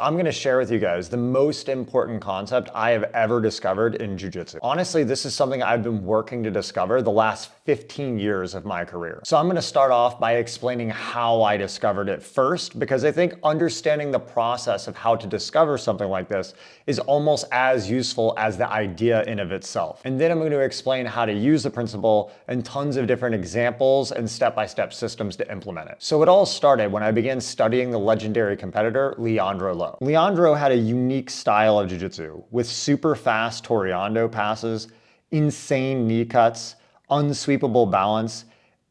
I'm gonna share with you guys the most important concept I have ever discovered in Jiu Jitsu. Honestly, this is something I've been working to discover the last 15 years of my career. So I'm gonna start off by explaining how I discovered it first, because I think understanding the process of how to discover something like this is almost as useful as the idea in of itself. And then I'm going to explain how to use the principle and tons of different examples and step-by-step systems to implement it. So it all started when I began studying the legendary competitor, Leandro Lo. Leandro had a unique style of jiu-jitsu with super fast toreando passes, insane knee cuts, unsweepable balance,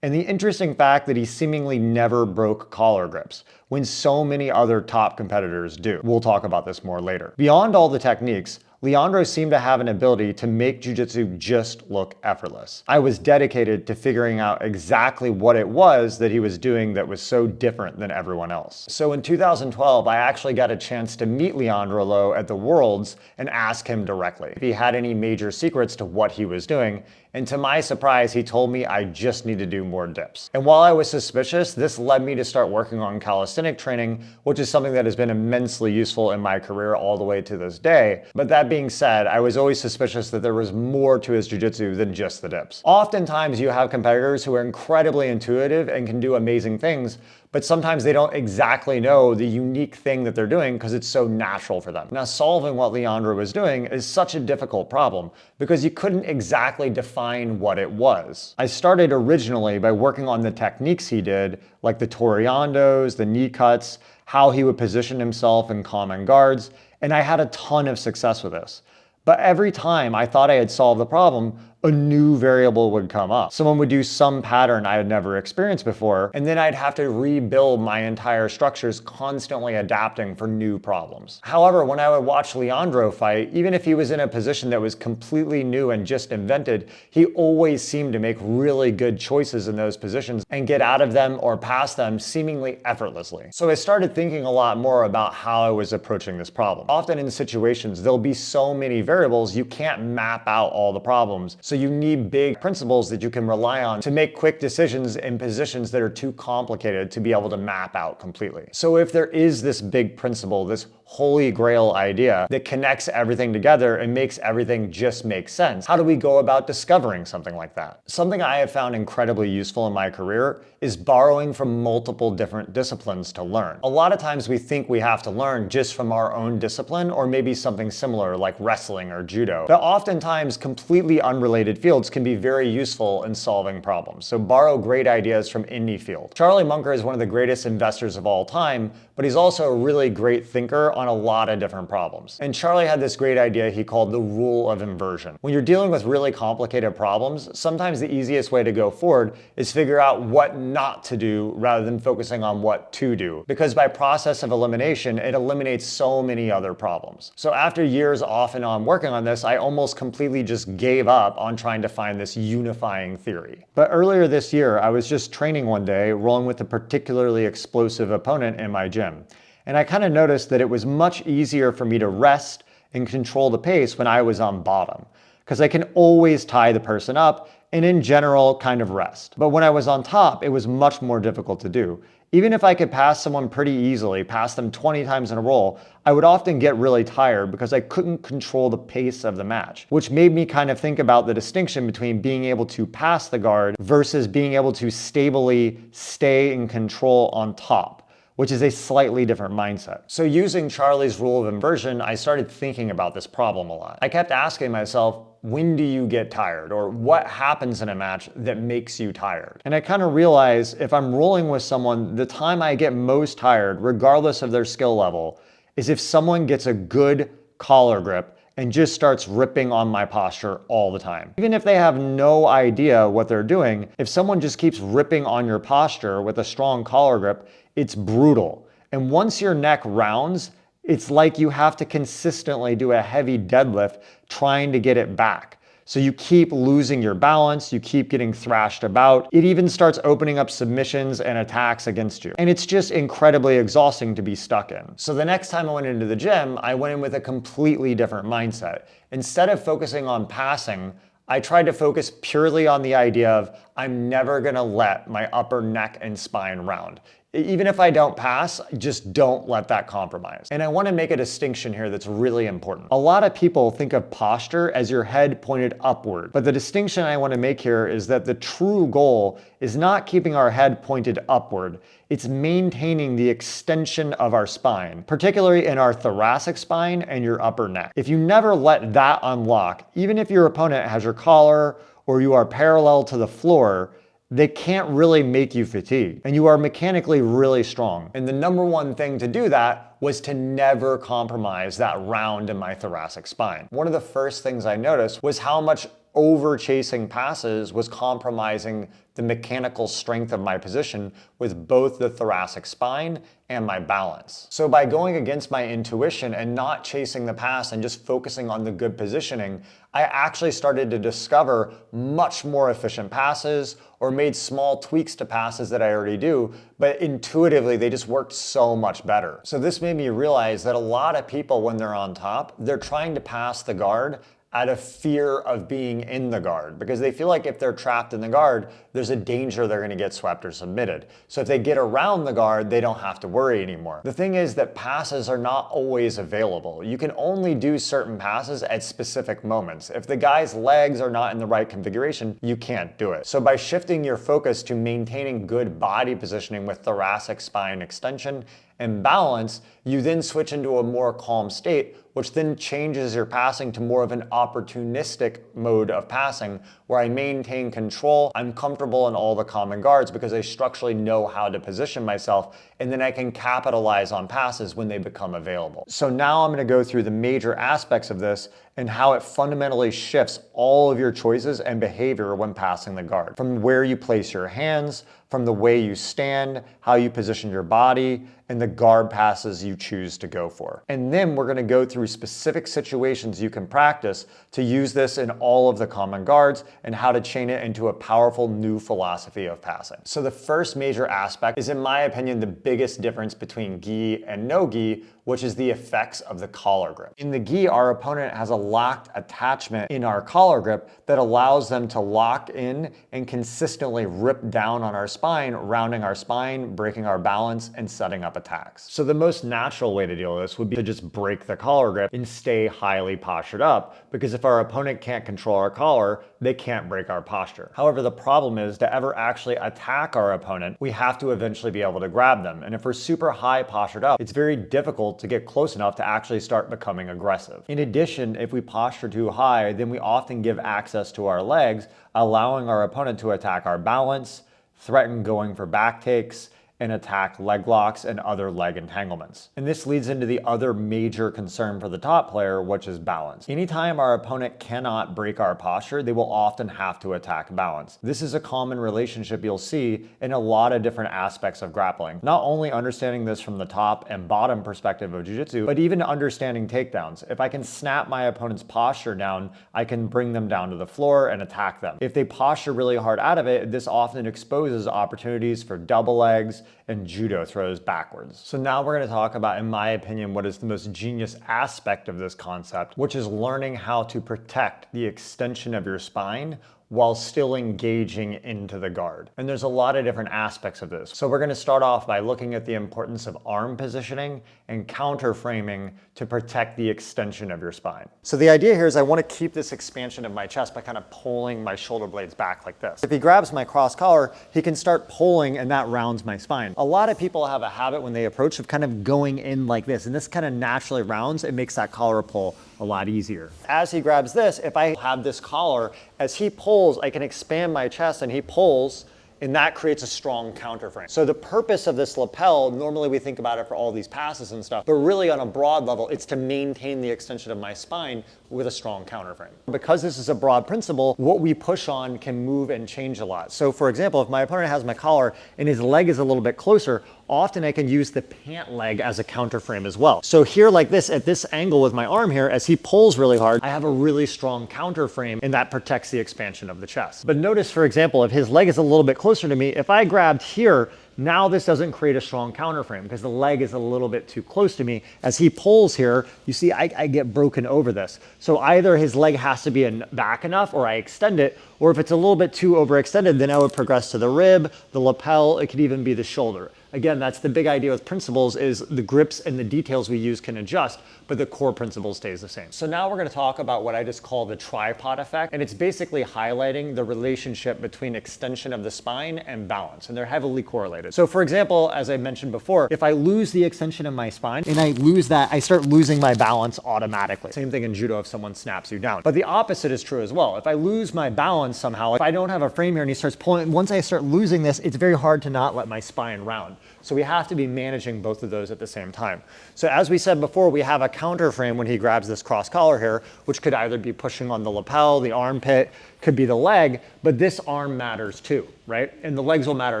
and the interesting fact that he seemingly never broke collar grips, when so many other top competitors do. We'll talk about this more later. Beyond all the techniques, Leandro seemed to have an ability to make jiu-jitsu just look effortless. I was dedicated to figuring out exactly what it was that he was doing that was so different than everyone else. So in 2012, I actually got a chance to meet Leandro Lo at the Worlds and ask him directly if he had any major secrets to what he was doing. And to my surprise, he told me I just need to do more dips. And while I was suspicious, this led me to start working on calisthenic training, which is something that has been immensely useful in my career all the way to this day. But that being said, I was always suspicious that there was more to his jiu-jitsu than just the dips. Oftentimes you have competitors who are incredibly intuitive and can do amazing things, but sometimes they don't exactly know the unique thing that they're doing because it's so natural for them. Now, solving what Leandro was doing is such a difficult problem because you couldn't exactly define what it was. I started originally by working on the techniques he did, like the toreandos, the knee cuts, how he would position himself in common guards, and I had a ton of success with this. But every time I thought I had solved the problem, a new variable would come up. Someone would do some pattern I had never experienced before, and then I'd have to rebuild my entire structures, constantly adapting for new problems. However, when I would watch Leandro fight, even if he was in a position that was completely new and just invented, he always seemed to make really good choices in those positions and get out of them or past them seemingly effortlessly. So I started thinking a lot more about how I was approaching this problem. Often in situations, there'll be so many variables, you can't map out all the problems. So you need big principles that you can rely on to make quick decisions in positions that are too complicated to be able to map out completely. So if there is this big principle, this holy grail idea that connects everything together and makes everything just make sense, how do we go about discovering something like that? Something I have found incredibly useful in my career is borrowing from multiple different disciplines to learn. A lot of times we think we have to learn just from our own discipline or maybe something similar like wrestling or judo, but oftentimes completely unrelated fields can be very useful in solving problems. So borrow great ideas from any field. Charlie Munger is one of the greatest investors of all time, but he's also a really great thinker on a lot of different problems. And Charlie had this great idea he called the rule of inversion. When you're dealing with really complicated problems, sometimes the easiest way to go forward is figure out what not to do rather than focusing on what to do. Because by process of elimination, it eliminates so many other problems. So after years off and on working on this, I almost completely just gave up on trying to find this unifying theory. But earlier this year, I was just training one day, rolling with a particularly explosive opponent in my gym. And I kind of noticed that it was much easier for me to rest and control the pace when I was on bottom, because I can always tie the person up and in general kind of rest. But when I was on top, it was much more difficult to do. Even if I could pass someone pretty easily, pass them 20 times in a row, I would often get really tired because I couldn't control the pace of the match, which made me kind of think about the distinction between being able to pass the guard versus being able to stably stay in control on top, which is a slightly different mindset. So using Charlie's rule of inversion, I started thinking about this problem a lot. I kept asking myself, when do you get tired? Or what happens in a match that makes you tired? And I kind of realized if I'm rolling with someone, the time I get most tired, regardless of their skill level, is if someone gets a good collar grip and just starts ripping on my posture all the time. Even if they have no idea what they're doing, if someone just keeps ripping on your posture with a strong collar grip, it's brutal. And once your neck rounds, it's like you have to consistently do a heavy deadlift trying to get it back. So you keep losing your balance, you keep getting thrashed about. It even starts opening up submissions and attacks against you. And it's just incredibly exhausting to be stuck in. So the next time I went into the gym, I went in with a completely different mindset. Instead of focusing on passing, I tried to focus purely on the idea of I'm never gonna let my upper neck and spine round. Even if I don't pass, just don't let that compromise. And I want to make a distinction here that's really important. A lot of people think of posture as your head pointed upward, but the distinction I want to make here is that the true goal is not keeping our head pointed upward. It's maintaining the extension of our spine, particularly in our thoracic spine and your upper neck. If you never let that unlock, even if your opponent has your collar or you are parallel to the floor, they can't really make you fatigue, and you are mechanically really strong. And the number one thing to do that was to never compromise that round in my thoracic spine. One of the first things I noticed was how much over chasing passes was compromising the mechanical strength of my position with both the thoracic spine and my balance. So by going against my intuition and not chasing the pass and just focusing on the good positioning, I actually started to discover much more efficient passes or made small tweaks to passes that I already do, but intuitively they just worked so much better. So this made me realize that a lot of people, when they're on top, they're trying to pass the guard out of fear of being in the guard, because they feel like if they're trapped in the guard, there's a danger they're going to get swept or submitted. So if they get around the guard, they don't have to worry anymore. The thing is that passes are not always available. You can only do certain passes at specific moments. If the guy's legs are not in the right configuration, you can't do it. So by shifting your focus to maintaining good body positioning with thoracic spine extension and balance, you then switch into a more calm state, which then changes your passing to more of an opportunistic mode of passing where I maintain control. I'm comfortable in all the common guards because I structurally know how to position myself, and then I can capitalize on passes when they become available. So now I'm going to go through the major aspects of this and how it fundamentally shifts all of your choices and behavior when passing the guard. From where you place your hands, from the way you stand, how you position your body, and the guard passes you choose to go for. And then we're going to go through specific situations you can practice to use this in all of the common guards and how to chain it into a powerful new philosophy of passing. So the first major aspect is, in my opinion, the biggest difference between gi and no gi, which is the effects of the collar grip. In the gi, our opponent has a locked attachment in our collar grip that allows them to lock in and consistently rip down on our spine, rounding our spine, breaking our balance, and setting up attacks. So the most natural way to deal with this would be to just break the collar grip and stay highly postured up, because if our opponent can't control our collar, they can't break our posture. However, the problem is to ever actually attack our opponent, we have to eventually be able to grab them. And if we're super high postured up, it's very difficult to get close enough to actually start becoming aggressive. In addition, if we posture too high, then we often give access to our legs, allowing our opponent to attack our balance, threaten going for back takes, and attack leg locks and other leg entanglements. And this leads into the other major concern for the top player, which is balance. Anytime our opponent cannot break our posture, they will often have to attack balance. This is a common relationship you'll see in a lot of different aspects of grappling. Not only understanding this from the top and bottom perspective of jiu-jitsu, but even understanding takedowns. If I can snap my opponent's posture down, I can bring them down to the floor and attack them. If they posture really hard out of it, this often exposes opportunities for double legs and judo throws backwards. So now we're going to talk about, in my opinion, what is the most genius aspect of this concept, which is learning how to protect the extension of your spine while still engaging into the guard. And there's a lot of different aspects of this. So we're going to start off by looking at the importance of arm positioning and counter framing to protect the extension of your spine. So the idea here is I want to keep this expansion of my chest by kind of pulling my shoulder blades back like this. If he grabs my cross collar, he can start pulling and that rounds my spine. A lot of people have a habit when they approach of kind of going in like this, and this kind of naturally rounds. It makes that collar pull a lot easier. As he grabs this, if I have this collar, as he pulls, I can expand my chest and he pulls, and that creates a strong counter frame. So the purpose of this lapel, normally we think about it for all these passes and stuff, but really on a broad level, it's to maintain the extension of my spine with a strong counter frame. Because this is a broad principle, what we push on can move and change a lot. So for example, if my opponent has my collar and his leg is a little bit closer, often I can use the pant leg as a counter frame as well. So here like this, at this angle with my arm here, as he pulls really hard, I have a really strong counter frame, and that protects the expansion of the chest. But notice, for example, if his leg is a little bit closer to me, if I grabbed here, now this doesn't create a strong counter frame because the leg is a little bit too close to me. As he pulls here, you see I get broken over this. So either his leg has to be back enough or I extend it, or if it's a little bit too overextended, then I would progress to the rib, the lapel, it could even be the shoulder. Again, that's the big idea with principles is the grips and the details we use can adjust, but the core principle stays the same. So now we're going to talk about what I just call the tripod effect, and it's basically highlighting the relationship between extension of the spine and balance, and they're heavily correlated. So for example, as I mentioned before, if I lose the extension of my spine and I lose that, I start losing my balance automatically. Same thing in judo if someone snaps you down. But the opposite is true as well. If I lose my balance somehow, if I don't have a frame here and he starts pulling, once I start losing this, it's very hard to not let my spine round. So we have to be managing both of those at the same time. So as we said before, we have a counter frame when he grabs this cross collar here, which could either be pushing on the lapel, the armpit, could be the leg, but this arm matters too, right? And the legs will matter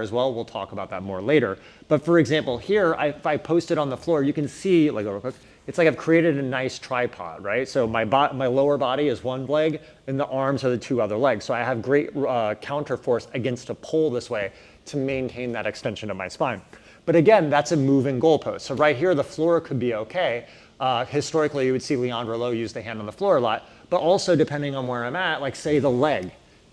as well. We'll talk about that more later. But for example, here, if I post it on the floor, you can see, like real quick, it's like I've created a nice tripod, right? So my lower body is one leg and the arms are the two other legs. So I have great counter force against a pull this way to maintain that extension of my spine. But again, that's a moving goalpost. So right here, the floor could be okay. Historically, you would see Leandro Lo use the hand on the floor a lot, but also depending on where I'm at, like say the leg,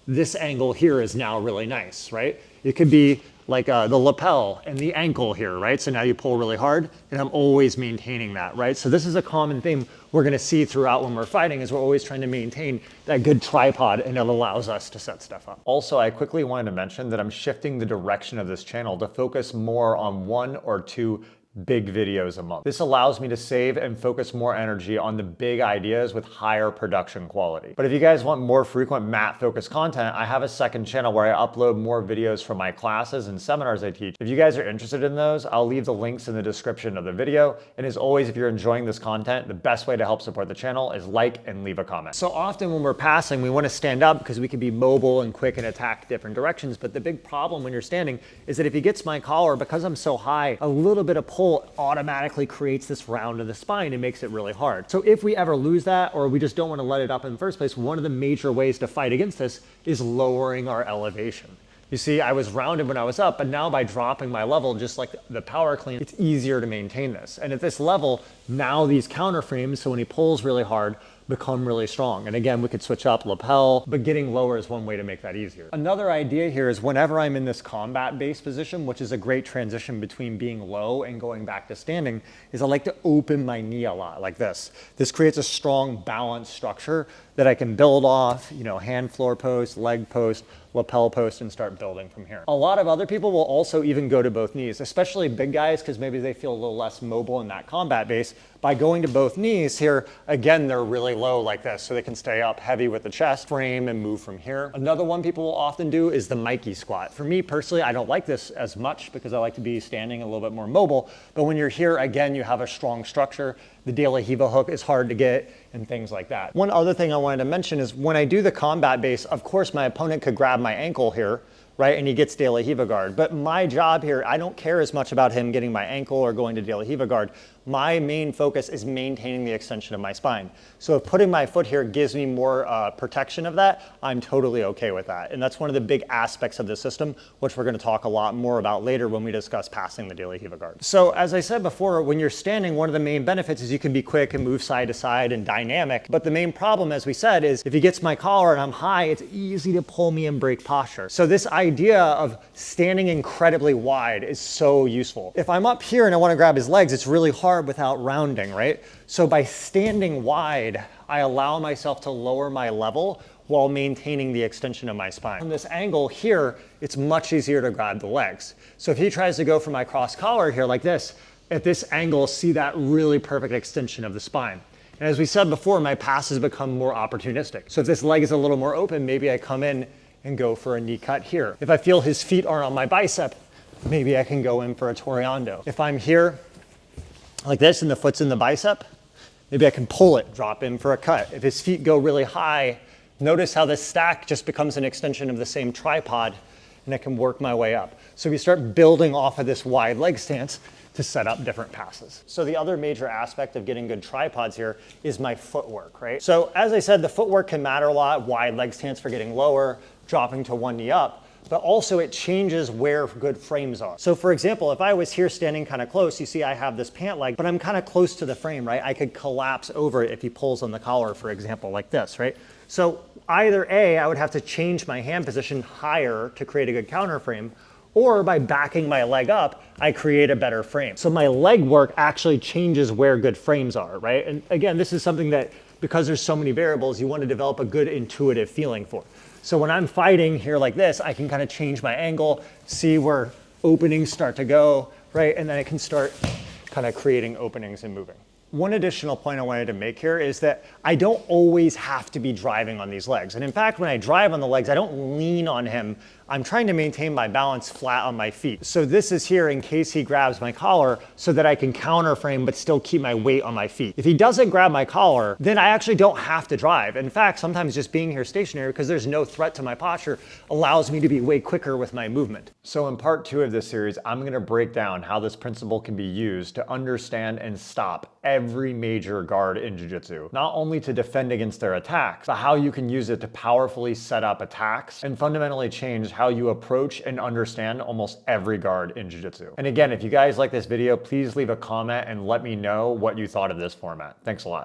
this angle here is now really nice, right? It could be like the lapel and the ankle here, right? So now you pull really hard and I'm always maintaining that, right? So this is a common theme we're gonna see throughout when we're fighting is we're always trying to maintain that good tripod and it allows us to set stuff up. Also, I quickly wanted to mention that I'm shifting the direction of this channel to focus more on 1 or 2 big videos a month. This allows me to save and focus more energy on the big ideas with higher production quality. But if you guys want more frequent mat focused content, I have a second channel where I upload more videos from my classes and seminars I teach. If you guys are interested in those, I'll leave the links in the description of the video. And as always, if you're enjoying this content, the best way to help support the channel is like and leave a comment. So often when we're passing, we want to stand up because we can be mobile and quick and attack different directions. But the big problem when you're standing is that if he gets my collar, because I'm so high, a little bit of pull automatically creates this round of the spine and makes it really hard. So if we ever lose that, or we just don't want to let it up in the first place, one of the major ways to fight against this is lowering our elevation. You see, I was rounded when I was up, but now by dropping my level, just like the power clean, it's easier to maintain this. And at this level, now these counter frames, so when he pulls really hard, become really strong. And again, we could switch up lapel, but getting lower is one way to make that easier. Another idea here is whenever I'm in this combat-based position, which is a great transition between being low and going back to standing, is I like to open my knee a lot like this. This creates a strong balanced structure that I can build off, you know, hand floor post, leg post, lapel post, and start building from here. A lot of other people will also even go to both knees, especially big guys, because maybe they feel a little less mobile in that combat base. By going to both knees here, again, they're really low like this, so they can stay up heavy with the chest frame and move from here. Another one people will often do is the Mikey squat. For me personally, I don't like this as much because I like to be standing a little bit more mobile, but when you're here, again, you have a strong structure. The De La Riva hook is hard to get and things like that. One other thing I wanted to mention is when I do the combat base, of course, my opponent could grab my ankle here, right? And he gets De La Riva guard. But my job here, I don't care as much about him getting my ankle or going to De La Riva guard. My main focus is maintaining the extension of my spine. So if putting my foot here gives me more protection of that, I'm totally okay with that. And that's one of the big aspects of the system, which we're gonna talk a lot more about later when we discuss passing the De La Riva guard. So as I said before, when you're standing, one of the main benefits is you can be quick and move side to side and dynamic. But the main problem, as we said, is if he gets my collar and I'm high, it's easy to pull me and break posture. So this idea of standing incredibly wide is so useful. If I'm up here and I wanna grab his legs, it's really hard without rounding, right? So by standing wide, I allow myself to lower my level while maintaining the extension of my spine. From this angle here, it's much easier to grab the legs. So if he tries to go for my cross collar here like this, at this angle, see that really perfect extension of the spine. And as we said before, my passes become more opportunistic. So if this leg is a little more open, maybe I come in and go for a knee cut here. If I feel his feet are on my bicep, maybe I can go in for a Toreando. If I'm here like this and the foot's in the bicep, maybe I can pull it, drop in for a cut. If his feet go really high, notice how this stack just becomes an extension of the same tripod and I can work my way up. So we start building off of this wide leg stance to set up different passes. So the other major aspect of getting good tripods here is my footwork, right? So as I said, the footwork can matter a lot, wide leg stance for getting lower, dropping to one knee up, but also it changes where good frames are. So for example, if I was here standing kind of close, you see I have this pant leg, but I'm kind of close to the frame, right? I could collapse over it if he pulls on the collar, for example, like this, right? So either A, I would have to change my hand position higher to create a good counter frame, or by backing my leg up, I create a better frame. So my leg work actually changes where good frames are, right? And again, this is something that, because there's so many variables, you want to develop a good intuitive feeling for. So when I'm fighting here like this, I can kind of change my angle, see where openings start to go, right? And then I can start kind of creating openings and moving. One additional point I wanted to make here is that I don't always have to be driving on these legs. And in fact, when I drive on the legs, I don't lean on him. I'm trying to maintain my balance flat on my feet. So this is here in case he grabs my collar so that I can counter frame but still keep my weight on my feet. If he doesn't grab my collar, then I actually don't have to drive. In fact, sometimes just being here stationary, because there's no threat to my posture, allows me to be way quicker with my movement. So in part 2 of this series, I'm going to break down how this principle can be used to understand and stop every major guard in Jiu-Jitsu. Not only to defend against their attacks, but how you can use it to powerfully set up attacks and fundamentally change how you approach and understand almost every guard in Jiu-Jitsu. And again, if you guys like this video, please leave a comment and let me know what you thought of this format. Thanks a lot.